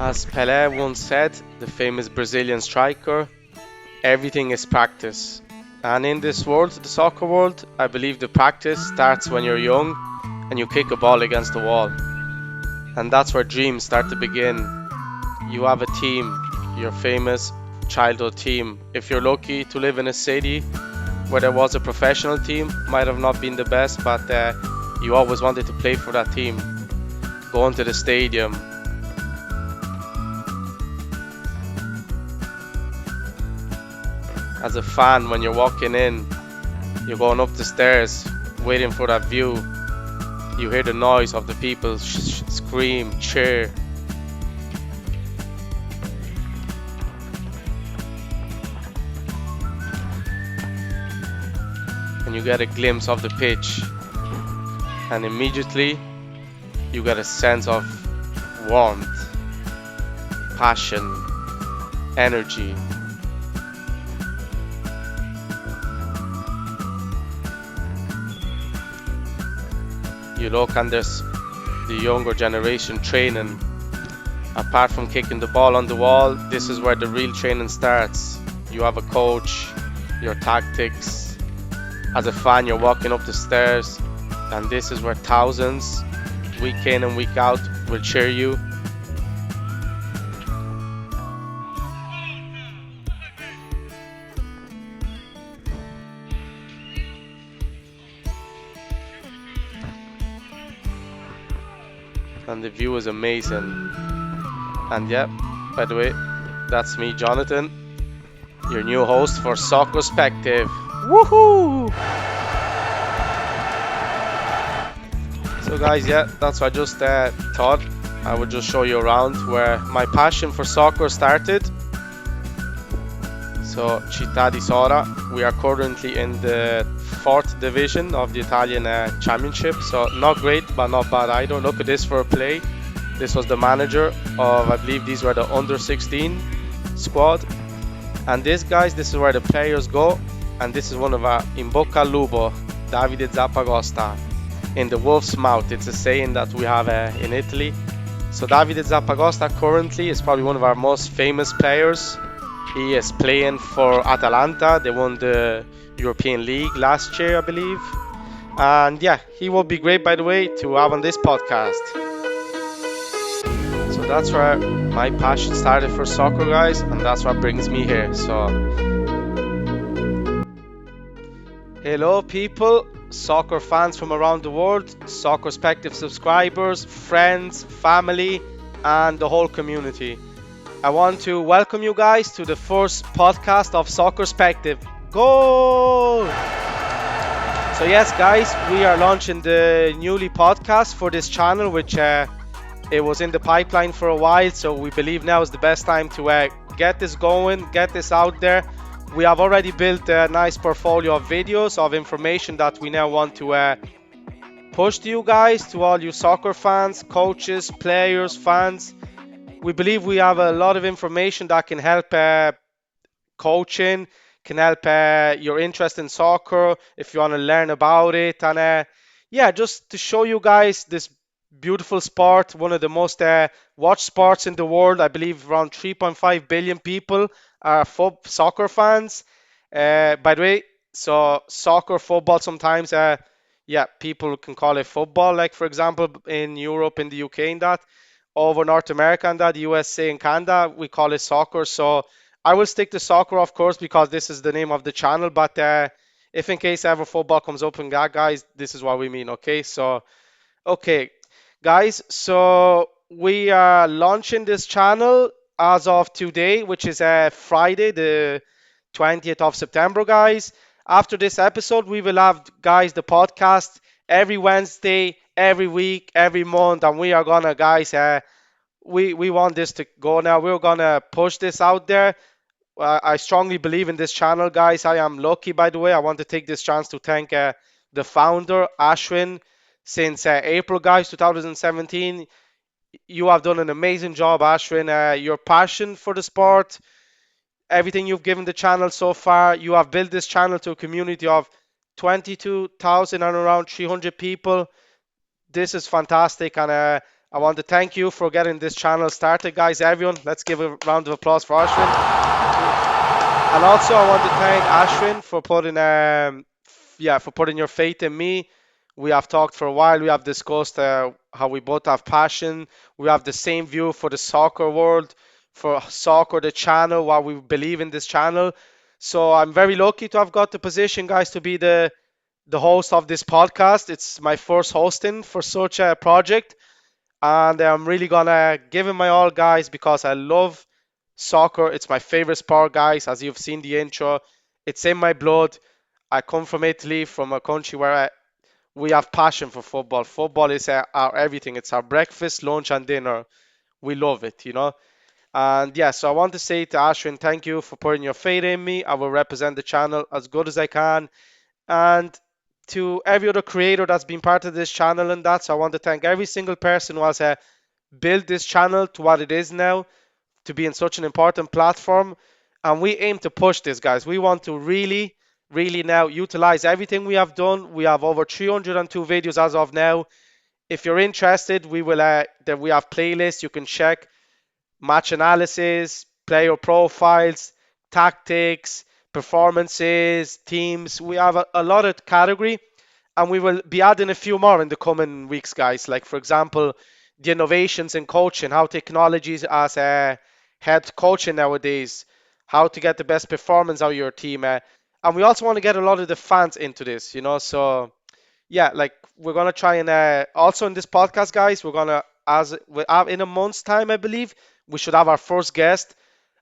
As Pelé once said, the famous Brazilian striker, everything is practice. And in this world, the soccer world, I believe the practice starts when you're young and you kick a ball against the wall. And that's where dreams start to begin. You have a team, your famous childhood team. If you're lucky to live in a city where there was a professional team, might have not been the best, but you always wanted to play for that team. Going to the stadium, as a fan, when you're walking in, you're going up the stairs, waiting for that view. You hear the noise of the people scream, cheer. And you get a glimpse of the pitch. And immediately, you get a sense of warmth, passion, energy. You look and there's the younger generation training. Apart from kicking the ball on the wall, this is where the real training starts. You have a coach, your tactics. As a fan, you're walking up the stairs, and this is where thousands, week in and week out, will cheer you. And the view is amazing. And yeah, by the way, that's me, Jonathan, your new host for Soccerspective. Woohoo! So guys, yeah, that's what I just thought I would just show you around where my passion for soccer started. So Città di Sora, we are currently in the 4th division of the Italian Championship. So not great, but not bad either. Look at this for a play. This was the manager of, I believe these were the under 16 squad. And this, guys, this is where the players go. And this is one of our In Bocca al Lupo, Davide Zappacosta. In the wolf's mouth, it's a saying that we have in Italy. So Davide Zappacosta currently is probably one of our most famous players. He is playing for Atalanta. They won the European League last year, I believe. And yeah, he will be great, by the way, to have on this podcast. So that's where my passion started for soccer, guys, and that's what brings me here. So hello people, soccer fans from around the world, Soccerspective subscribers, friends, family, and the whole community. I want to welcome you guys to the first podcast of Soccerspective. Goal! So yes, guys, we are launching the newly podcast for this channel, which it was in the pipeline for a while, so we believe now is the best time to get this going, get this out there. We have already built a nice portfolio of videos, of information that we now want to push to you guys, to all you soccer fans, coaches, players, fans. We believe we have a lot of information that can help coaching, can help your interest in soccer if you want to learn about it. And yeah, just to show you guys this beautiful sport, one of the most watched sports in the world. I believe around 3.5 billion people are soccer fans. By the way, so soccer, football, sometimes, yeah, people can call it football. Like for example, in Europe, in the UK, and that over North America and that, USA and Canada, we call it soccer. So I will stick to soccer, of course, because this is the name of the channel. But if in case ever football comes up in that, guys, this is what we mean. Okay, so okay, guys, so we are launching this channel as of today, which is Friday, the 20th of September, guys. After this episode, we will have, guys, the podcast every Wednesday, every week, every month, and we are gonna, guys, we want this to go now. We're gonna push this out there. I strongly believe in this channel, guys. I am lucky, by the way. I want to take this chance to thank the founder, Ashwin, since April, guys, 2017. You have done an amazing job, Ashwin. Your passion for the sport, everything you've given the channel so far, you have built this channel to a community of 22,000 and around 300 people. This is fantastic, and I want to thank you for getting this channel started, guys. Everyone, let's give a round of applause for Ashwin. And also, I want to thank Ashwin for putting your faith in me. We have talked for a while. We have discussed how we both have passion. We have the same view for the soccer world, for soccer, the channel, what we believe in this channel. So I'm very lucky to have got the position, guys, to be the host of this podcast. It's my first hosting for such a project, and I'm really gonna give it my all, guys, because I love soccer. It's my favorite sport, guys. As you've seen the intro, it's in my blood. I come from Italy, from a country where we have passion for football. Football is our everything. It's our breakfast, lunch, and dinner. We love it. And yeah, so I want to say to Ashwin, thank you for putting your faith in me. I will represent the channel as good as I can. And to every other creator that's been part of this channel and that, so I want to thank every single person who has built this channel to what it is now, to be in such an important platform. And we aim to push this, guys. We want to really, really now utilize everything we have done. We have over 302 videos as of now. If you're interested, we have playlists you can check, match analysis, player profiles, tactics, performances, teams. We have a lot of category, and we will be adding a few more in the coming weeks, guys. Like, for example, the innovations in coaching, how technologies as a head coaching nowadays, how to get the best performance out of your team. And we also want to get a lot of the fans into this. So yeah, like we're gonna try and also in this podcast, guys, we're gonna as we have in a month's time, I believe, we should have our first guest.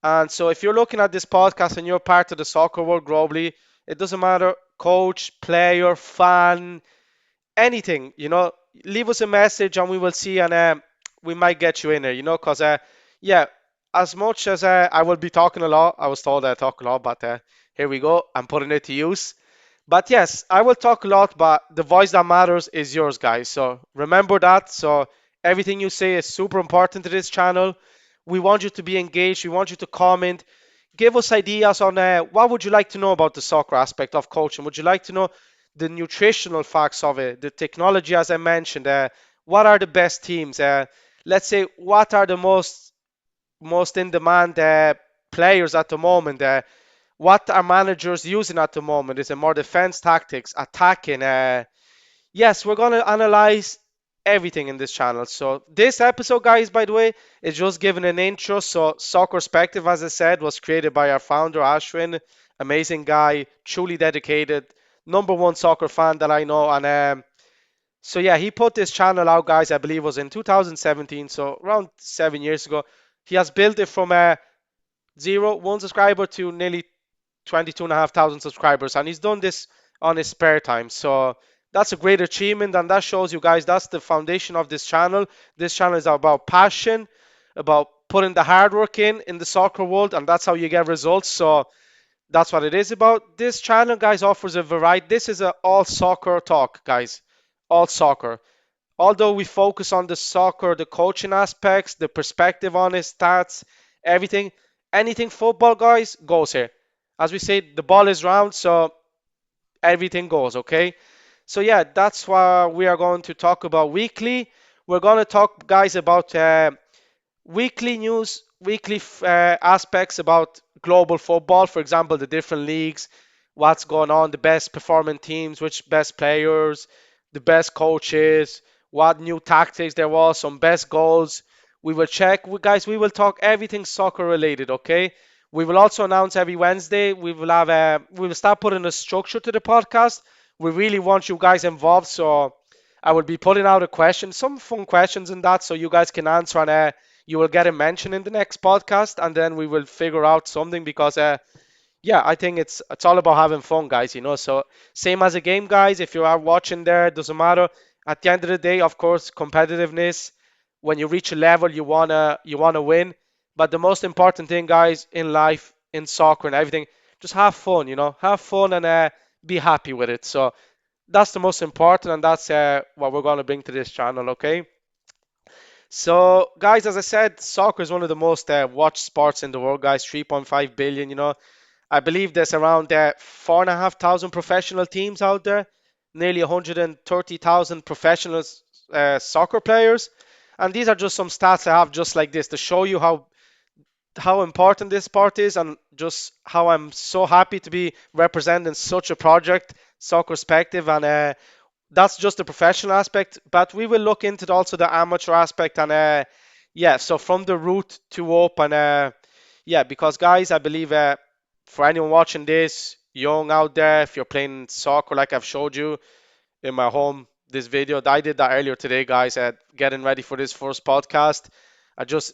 And so if you're looking at this podcast and you're part of the soccer world globally, it doesn't matter, coach, player, fan, anything, leave us a message and we will see, and we might get you in there, because yeah, as much as I will be talking a lot, I was told I talk a lot, but here we go, I'm putting it to use. But yes, I will talk a lot, but the voice that matters is yours, guys. So remember that. So everything you say is super important to this channel. We want you to be engaged. We want you to comment. Give us ideas on what would you like to know about the soccer aspect of coaching. Would you like to know the nutritional facts of it, the technology, as I mentioned? What are the best teams? Let's say what are the most in demand players at the moment? What are managers using at the moment? Is it more defense tactics, attacking? Yes, we're gonna analyze everything in this channel. So this episode, guys, by the way, is just giving an intro. So Soccerspective, as I said, was created by our founder Ashwin, amazing guy, truly dedicated, number one soccer fan that I know. And so yeah, he put this channel out, guys. I believe it was in 2017, so around 7 years ago. He has built it from zero, one subscriber to nearly 22,500 subscribers, and he's done this on his spare time. So that's a great achievement, and that shows you guys that's the foundation of this channel. This channel is about passion, about putting the hard work in the soccer world, and that's how you get results. So that's what it is about. This channel, guys, offers a variety. This is a all soccer talk, guys, all soccer. Although we focus on the soccer, the coaching aspects, the perspective on it, stats, everything, anything football, guys, goes here. As we say, the ball is round, so everything goes, okay? So yeah, that's what we are going to talk about weekly. We're going to talk, guys, about weekly news, weekly aspects about global football. For example, the different leagues, what's going on, the best performing teams, which best players, the best coaches, what new tactics there was, some best goals. We will check, guys. We will talk everything soccer related. Okay. We will also announce every Wednesday. We will start putting a structure to the podcast. We really want you guys involved, so I will be putting out a question, some fun questions in that, so you guys can answer, and you will get a mention in the next podcast, and then we will figure out something because yeah, I think it's all about having fun, guys. So same as a game, guys. If you are watching there, it doesn't matter. At the end of the day, of course, competitiveness. When you reach a level, you wanna win. But the most important thing, guys, in life, in soccer and everything, just have fun. Have fun and be happy with it. So that's the most important, and that's what we're gonna bring to this channel. Okay. So, guys, as I said, soccer is one of the most watched sports in the world, guys. 3.5 billion. I believe there's around 4,500 professional teams out there, nearly 130,000 professional soccer players. And these are just some stats I have just like this to show you how important this part is and just how I'm so happy to be representing such a project, Soccerspective, and that's just the professional aspect. But we will look into also the amateur aspect and yeah, so from the root to up and yeah, because guys, I believe for anyone watching this, young out there, if you're playing soccer like I've showed you in my home, this video, I did that earlier today, guys, getting ready for this first podcast. I just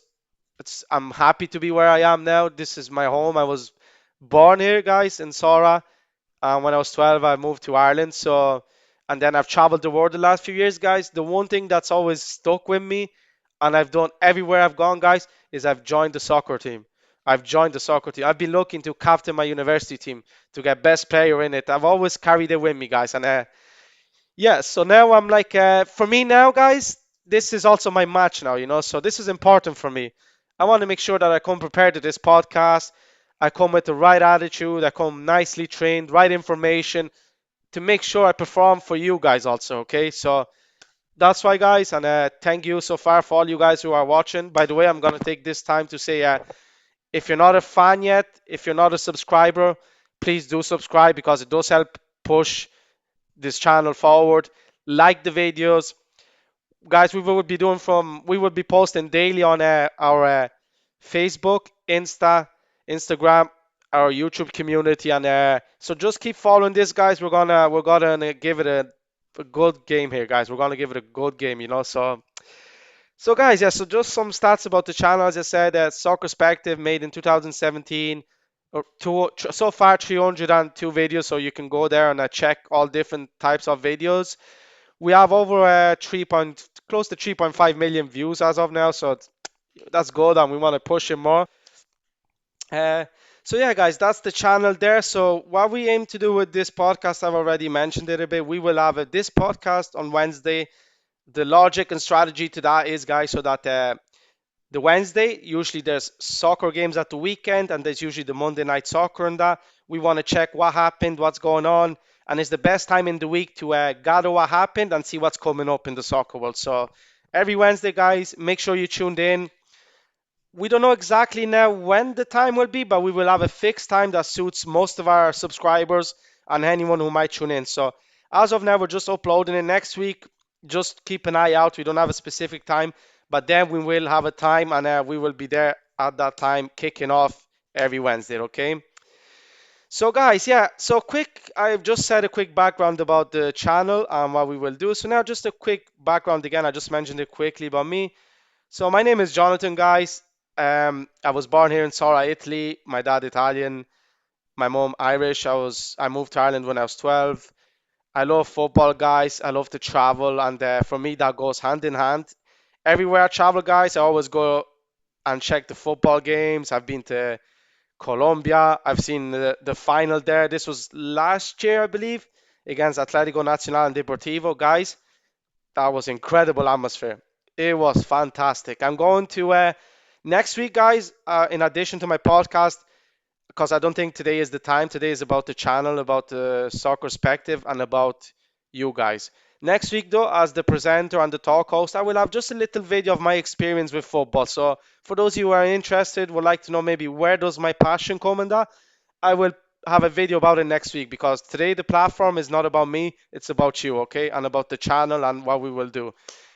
I'm happy to be where I am now. This is my home. I was born here, guys, in Sora. When I was 12, I moved to Ireland. So, and then I've traveled the world the last few years, guys. The one thing that's always stuck with me, and I've done everywhere I've gone, guys, is I've joined the soccer team. I've joined the soccer team. I've been looking to captain my university team to get best player in it. I've always carried it with me, guys. And yeah, so now I'm like, for me now, guys, this is also my match now, so this is important for me. I want to make sure that I come prepared to this podcast. I come with the right attitude. I come nicely trained, right information to make sure I perform for you guys also, okay? So that's why, guys, and thank you so far for all you guys who are watching. By the way, I'm going to take this time to say, if you're not a fan yet, if you're not a subscriber, please do subscribe because it does help push this channel forward. Like the videos, guys. We will be posting daily on our Facebook, Instagram, our YouTube community, and so just keep following this, guys. We're gonna give it a good game here, guys. We're gonna give it a good game, so guys, yeah. So just some stats about the channel. As I said, Soccerspective made in 2017. So far 302 videos, so you can go there and check all different types of videos. We have over close to 3.5 million views as of now, so that's good, and we want to push it more. Uh, so yeah, guys, that's the channel there. So what we aim to do with this podcast, I've already mentioned it a bit. We will have this podcast on Wednesday. The logic and strategy to that is, guys, so that the Wednesday, usually there's soccer games at the weekend, and there's usually the Monday night soccer and that. We want to check what happened, what's going on, and it's the best time in the week to gather what happened and see what's coming up in the soccer world. So every Wednesday, guys, make sure you tuned in. We don't know exactly now when the time will be, but we will have a fixed time that suits most of our subscribers and anyone who might tune in. So as of now, we're just uploading it next week. Just keep an eye out. We don't have a specific time, but then we will have a time and we will be there at that time kicking off every Wednesday, okay? So guys, yeah, so quick, I've just said a quick background about the channel and what we will do. So now just a quick background again, I just mentioned it quickly about me. So my name is Jonathan, guys. I was born here in Sora, Italy. My dad Italian, my mom Irish. I moved to Ireland when I was 12. I love football, guys. I love to travel, and for me that goes hand in hand. Everywhere I travel, guys, I always go and check the football games. I've been to Colombia. I've seen the final there. This was last year, I believe, against Atletico Nacional and Deportivo, guys. That was incredible atmosphere. It was fantastic. I'm going to next week, guys. In addition to my podcast, because I don't think today is the time. Today is about the channel, about the soccer perspective, and about you guys. Next week, though, as the presenter and the talk host, I will have just a little video of my experience with football. So for those of you who are interested, would like to know maybe where does my passion come in that, I will have a video about it next week because today the platform is not about me, it's about you, okay? And about the channel and what we will do.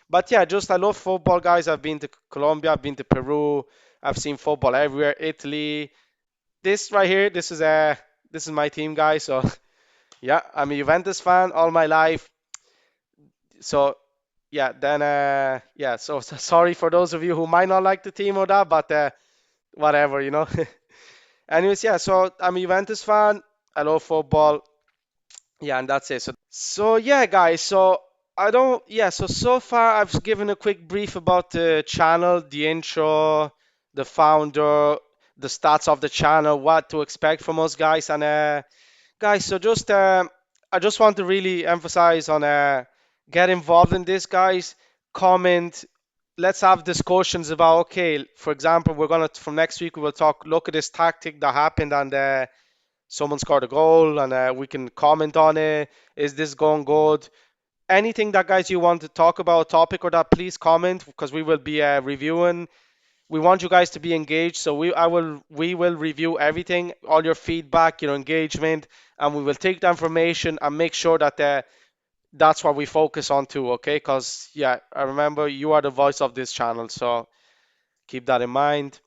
But yeah, just I love football, guys. I've been to Colombia, I've been to Peru, I've seen football everywhere, Italy. This right here, this is my team, guys. So yeah, I'm a Juventus fan all my life. So yeah, then yeah, so sorry for those of you who might not like the team or that, but whatever. Anyways, yeah, so I'm a Juventus fan. I love football. Yeah, and that's it. So yeah, guys. So I don't. Yeah. So far I've given a quick brief about the channel, the intro, the founder, the stats of the channel, what to expect from us, guys, and guys. So just I just want to really emphasize on get involved in this, guys. Comment. Let's have discussions about. Okay, for example, we're gonna from next week we will talk. Look at this tactic that happened and. Someone scored a goal and we can comment on it. Is this going good? Anything that guys you want to talk about, topic or that, please comment because we will be reviewing. We want you guys to be engaged, so we will review everything, all your feedback, your engagement, and we will take the information and make sure that that's what we focus on too, okay? Because yeah, I remember you are the voice of this channel, so keep that in mind.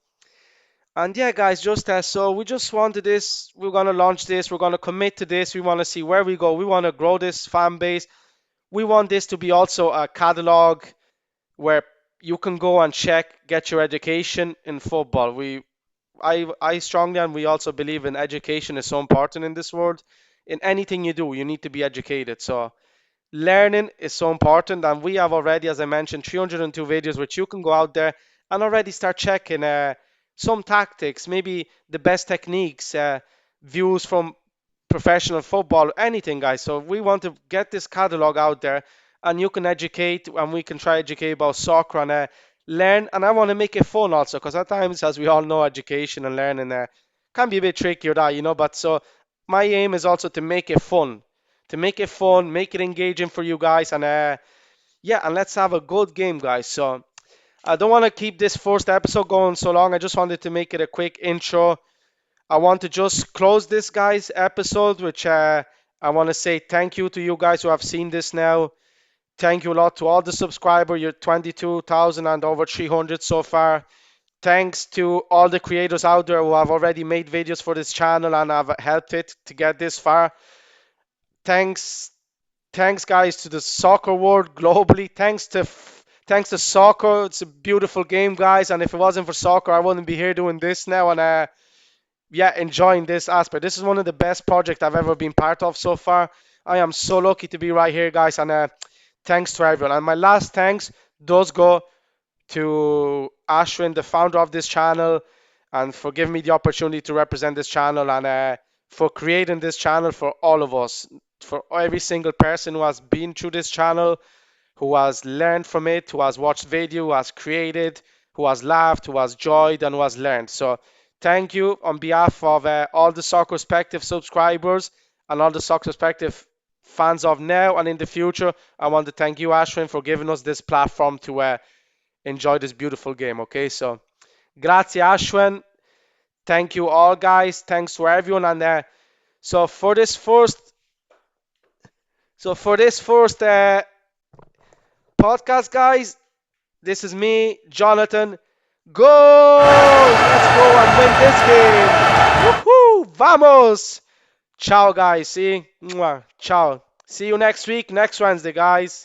And yeah, guys, just so we just wanted this. We're gonna launch this. We're gonna commit to this. We want to see where we go. We want to grow this fan base. We want this to be also a catalog where you can go and check, get your education in football. I strongly and we also believe in education is so important in this world. In anything you do, you need to be educated. So learning is so important, and we have already, as I mentioned, 302 videos which you can go out there and already start checking some tactics, maybe the best techniques, views from professional football, anything, guys. So we want to get this catalog out there, and you can educate, and we can try educate about soccer and learn. And I want to make it fun also, because at times, as we all know, education and learning can be a bit tricky or that, you know. But so my aim is also to make it fun, make it engaging for you guys, and yeah, and let's have a good game, guys. So I don't want to keep this first episode going so long. I just wanted to make it a quick intro. I want to just close this guys episode, which I want to say thank you to you guys who have seen this now. Thank you a lot to all the subscribers. You're 22,000 and over 300 so far. Thanks to all the creators out there who have already made videos for this channel and have helped it to get this far. Thanks Thanks, guys, to the soccer world globally. Thanks to soccer. It's a beautiful game, guys. And if it wasn't for soccer, I wouldn't be here doing this now. And yeah, enjoying this aspect. This is one of the best projects I've ever been part of so far. I am so lucky to be right here, guys. And thanks to everyone. And my last thanks does go to Ashwin, the founder of this channel, and for giving me the opportunity to represent this channel, and for creating this channel for all of us, for every single person who has been through this channel, who has learned from it, who has watched video, who has created, who has laughed, who has joyed, and who has learned. So thank you on behalf of all the Soccerspective subscribers and all the Soccerspective fans of now and in the future. I want to thank you, Ashwin, for giving us this platform to enjoy this beautiful game. Okay, so grazie, Ashwin. Thank you all, guys. Thanks to everyone. And so for this first, for this first podcast, guys, this is me, Jonathan. Go! Let's go and win this game. Woohoo! Vamos! Ciao, guys. See? Mwah. Ciao. See you next week, next Wednesday, guys.